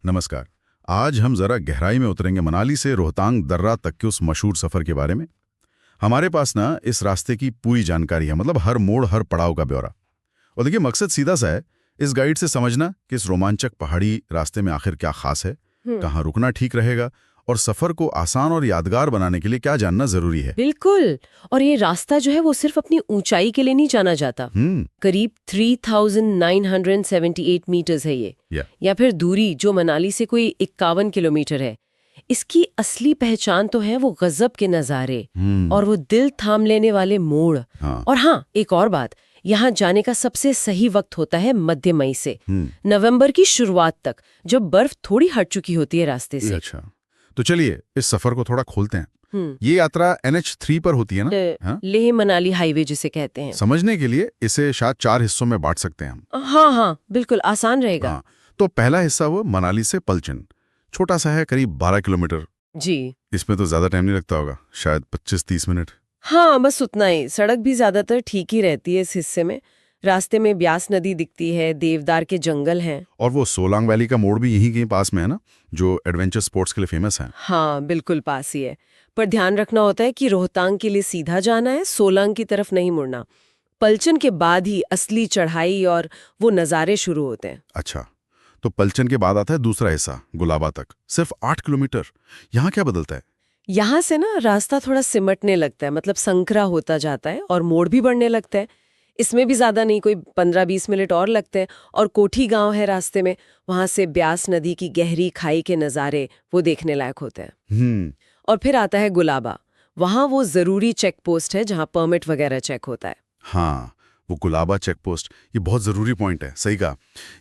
नमस्कार। आज हम जरा गहराई में उतरेंगे मनाली से रोहतांग दर्रा तक के उस मशहूर सफर के बारे में। हमारे पास ना इस रास्ते की पूरी जानकारी है, मतलब हर मोड़ हर पड़ाव का ब्यौरा। और देखिए, मकसद सीधा सा है, इस गाइड से समझना कि इस रोमांचक पहाड़ी रास्ते में आखिर क्या खास है, कहाँ रुकना ठीक रहेगा और सफर को आसान और यादगार बनाने के लिए क्या जानना जरूरी है। बिल्कुल। और ये रास्ता जो है वो सिर्फ अपनी ऊंचाई के लिए नहीं जाना जाता। करीब 3978 मीटर्स है ये, या फिर दूरी जो मनाली से कोई 51 किलोमीटर है। इसकी असली पहचान तो है वो गजब के नज़ारे और वो दिल थाम लेने वाले मोड़। और हाँ, एक और बात, यहाँ जाने का सबसे सही वक्त होता है मध्य मई से नवंबर की शुरुआत तक, जब बर्फ थोड़ी हट चुकी होती है रास्ते से। अच्छा, तो चलिए इस सफर को थोड़ा खोलते हैं। ये यात्रा NH3 पर होती है ना? लेह मनाली हाईवे जिसे कहते हैं। समझने के लिए इसे शायद 4 हिस्सों में बांट सकते हैं हम। हाँ, बिल्कुल आसान रहेगा। हाँ, तो पहला हिस्सा वो मनाली से पलचन, छोटा सा है, करीब 12 किलोमीटर। जी, इसमें तो ज्यादा टाइम नहीं लगता होगा, शायद 25-30 मिनट। हाँ, बस उतना ही। सड़क भी ज्यादातर ठीक ही रहती है इस हिस्से में। रास्ते में ब्यास नदी दिखती है, देवदार के जंगल हैं। और वो सोलांग वैली का मोड़ भी यहीं कहीं पास में है ना, जो एडवेंचर स्पोर्ट्स के लिए फेमस है। हाँ, बिल्कुल पास ही है। पर ध्यान रखना होता है कि रोहतांग के लिए सीधा जाना है, सोलांग की तरफ नहीं मुड़ना। पलचन के बाद ही असली चढ़ाई और वो नज़ारे शुरू होते हैं। अच्छा, तो पलचन के बाद आता है दूसरा हिस्सा, गुलाबा तक, सिर्फ 8 किलोमीटर। यहाँ क्या बदलता है? यहाँ से ना रास्ता थोड़ा सिमटने लगता है, मतलब संकरा होता जाता है और मोड़ भी बढ़ने लगता है। इसमें भी ज्यादा नहीं, कोई 15-20 मिनट और लगते हैं। और कोठी गांव है रास्ते में, वहां से ब्यास नदी की गहरी खाई के नज़ारे वो देखने लायक होते हैं। और फिर आता है गुलाबा। वहां वो जरूरी चेक पोस्ट है जहां परमिट वगैरह चेक होता है। हाँ, वो गुलाबा चेक पोस्ट, ये बहुत जरूरी पॉइंट है, सही कहा।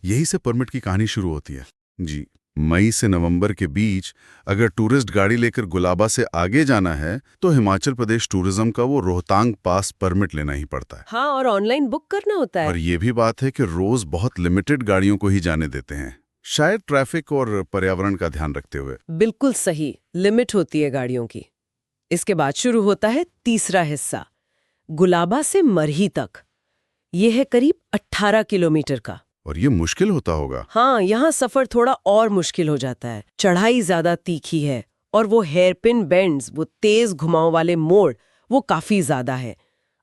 यही से परमिट की कहानी शुरू होती है। जी, मई से नवंबर के बीच अगर टूरिस्ट गाड़ी लेकर गुलाबा से आगे जाना है तो हिमाचल प्रदेश टूरिज्म का वो रोहतांग पास परमिट लेना ही पड़ता है। हाँ, और ऑनलाइन बुक करना होता है। और ये भी बात है कि रोज बहुत लिमिटेड गाड़ियों को ही जाने देते हैं, शायद ट्रैफिक और पर्यावरण का ध्यान रखते हुए। बिल्कुल सही, लिमिट होती है गाड़ियों की। इसके बाद शुरू होता है तीसरा हिस्सा, गुलाबा से मरही तक। ये है करीब 18 किलोमीटर का। और ये मुश्किल होता होगा। हाँ, यहाँ सफर थोड़ा और मुश्किल हो जाता है। चढ़ाई ज्यादा तीखी है और वो हेयरपिन बेंड्स, वो तेज घुमाव वाले मोड़, वो काफी ज्यादा है।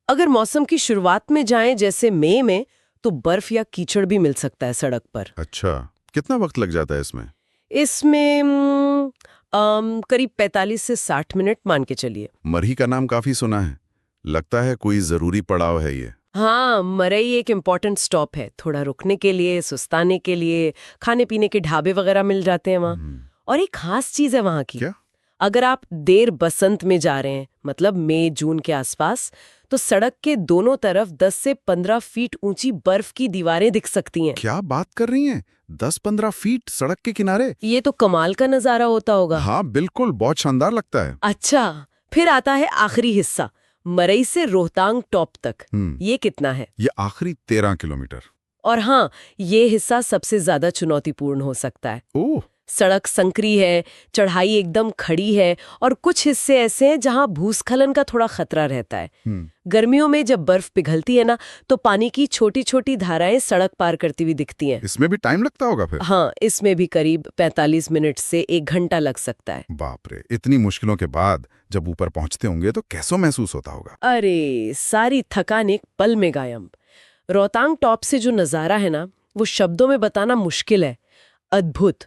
अगर मौसम की शुरुआत में जाएं जैसे मई में, तो बर्फ या कीचड़ भी मिल सकता है सड़क पर। अच्छा, कितना वक्त लग जाता है इसमें? इसमें करीब 45 से 60 मिनट मान के चलिए। मरही का नाम काफी सुना है, लगता है कोई जरूरी पड़ाव है ये। हाँ, मरई एक इम्पॉर्टेंट स्टॉप है। थोड़ा रुकने के लिए, सुस्ताने के लिए, खाने पीने के ढाबे वगैरह मिल जाते हैं वहाँ। और एक खास चीज है वहाँ की। क्या? अगर आप देर बसंत में जा रहे हैं, मतलब मई जून के आसपास, तो सड़क के दोनों तरफ 10 से 15 फीट ऊंची बर्फ की दीवारें दिख सकती हैं। क्या बात कर रही हैं? 10-15 फीट सड़क के किनारे? ये तो कमाल का नजारा होता होगा। हाँ बिल्कुल, बहुत शानदार लगता है। अच्छा, फिर आता है आखिरी हिस्सा, मरई से रोहतांग टॉप तक। ये कितना है? ये आखिरी 13 किलोमीटर। और हाँ, ये हिस्सा सबसे ज्यादा चुनौतीपूर्ण हो सकता है। ओह, सड़क संकरी है, चढ़ाई एकदम खड़ी है और कुछ हिस्से ऐसे हैं जहां भूस्खलन का थोड़ा खतरा रहता है। गर्मियों में जब बर्फ पिघलती है ना, तो पानी की छोटी छोटी धाराएं सड़क पार करती हुई दिखती हैं। इसमें भी टाइम लगता होगा फिर? हाँ, इसमें भी करीब 45 मिनट से 1 घंटा लग सकता है। बाप रे, इतनी मुश्किलों के बाद जब ऊपर पहुंचते होंगे तो कैसा महसूस होता होगा? अरे, सारी थकान एक पल में गायब। रोहतांग टॉप से जो नजारा है ना, वो शब्दों में बताना मुश्किल है। अद्भुत।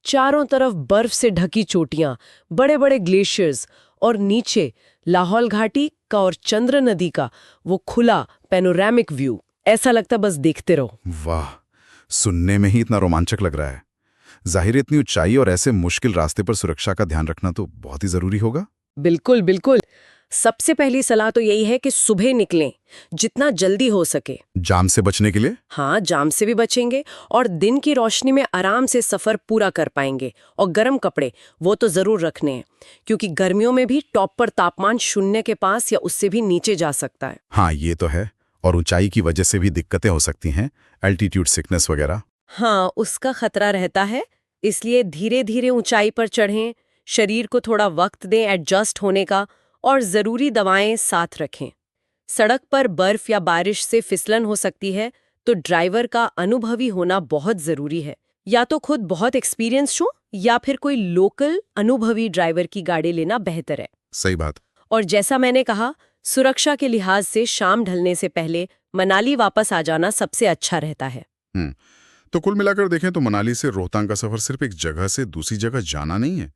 चारों तरफ बर्फ से ढकी चोटियां, बड़े बड़े ग्लेशियर्स, और नीचे लाहौल घाटी का और चंद्र नदी का वो खुला पैनोरामिक व्यू। ऐसा लगता बस देखते रहो। वाह, सुनने में ही इतना रोमांचक लग रहा है। जाहिर इतनी ऊंचाई और ऐसे मुश्किल रास्ते पर सुरक्षा का ध्यान रखना तो बहुत ही जरूरी होगा। बिल्कुल बिल्कुल। सबसे पहली सलाह तो यही है कि सुबह निकलें, जितना जल्दी हो सके। जाम से बचने के लिए? हाँ, जाम से भी बचेंगे और दिन की रोशनी में आराम से सफर पूरा कर पाएंगे। और गर्म कपड़े वो तो जरूर रखने हैं, क्योंकि गर्मियों में भी टॉप पर तापमान 0 के पास या उससे भी नीचे जा सकता है। हाँ, ये तो है। और ऊंचाई की वजह से भी दिक्कतें हो सकती हैं, एल्टीट्यूड सिकनेस वगैरह। हाँ, उसका खतरा रहता है। इसलिए धीरे धीरे ऊंचाई पर चढ़ें, शरीर को थोड़ा वक्त दें एडजस्ट होने का, और जरूरी दवाएं साथ रखें। सड़क पर बर्फ या बारिश से फिसलन हो सकती है, तो ड्राइवर का अनुभवी होना बहुत जरूरी है। या तो खुद बहुत एक्सपीरियंस्ड हो या फिर कोई लोकल अनुभवी ड्राइवर की गाड़ी लेना बेहतर है। सही बात। और जैसा मैंने कहा, सुरक्षा के लिहाज से शाम ढलने से पहले मनाली वापस आ जाना सबसे अच्छा रहता है। तो कुल मिलाकर देखें तो मनाली से रोहतांग का सफर सिर्फ एक जगह से दूसरी जगह जाना नहीं है।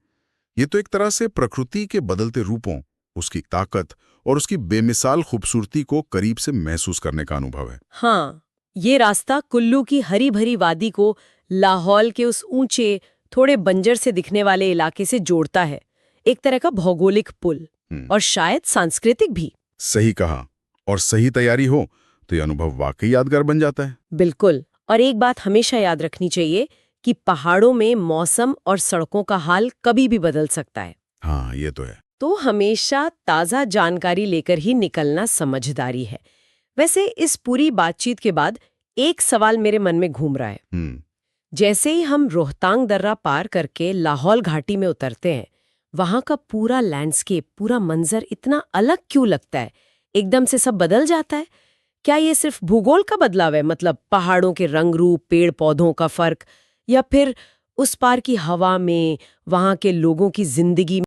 ये तो एक तरह से प्रकृति के बदलते रूपों, उसकी ताकत और उसकी बेमिसाल खूबसूरती को करीब से महसूस करने का अनुभव है। हाँ, ये रास्ता कुल्लू की हरी भरी वादी को लाहौल के उस ऊंचे, थोड़े बंजर से दिखने वाले इलाके से जोड़ता है। एक तरह का भौगोलिक पुल और शायद सांस्कृतिक भी। सही कहा। और सही तैयारी हो तो ये अनुभव वाकई यादगार बन जाता है। बिल्कुल। और एक बात हमेशा याद रखनी चाहिए कि पहाड़ों में मौसम और सड़कों का हाल कभी भी बदल सकता है। हाँ, ये तो है। तो हमेशा ताज़ा जानकारी लेकर ही निकलना समझदारी है। वैसे इस पूरी बातचीत के बाद एक सवाल मेरे मन में घूम रहा है। जैसे ही हम रोहतांग दर्रा पार करके लाहौल घाटी में उतरते हैं, वहां का पूरा लैंडस्केप, पूरा मंजर इतना अलग क्यों लगता है? एकदम से सब बदल जाता है? क्या ये सिर्फ भूगोल का बदलाव है, मतलब पहाड़ों के रंग रूप, पेड़ पौधों का फर्क, या फिर उस पार की हवा में, वहां के लोगों की जिंदगी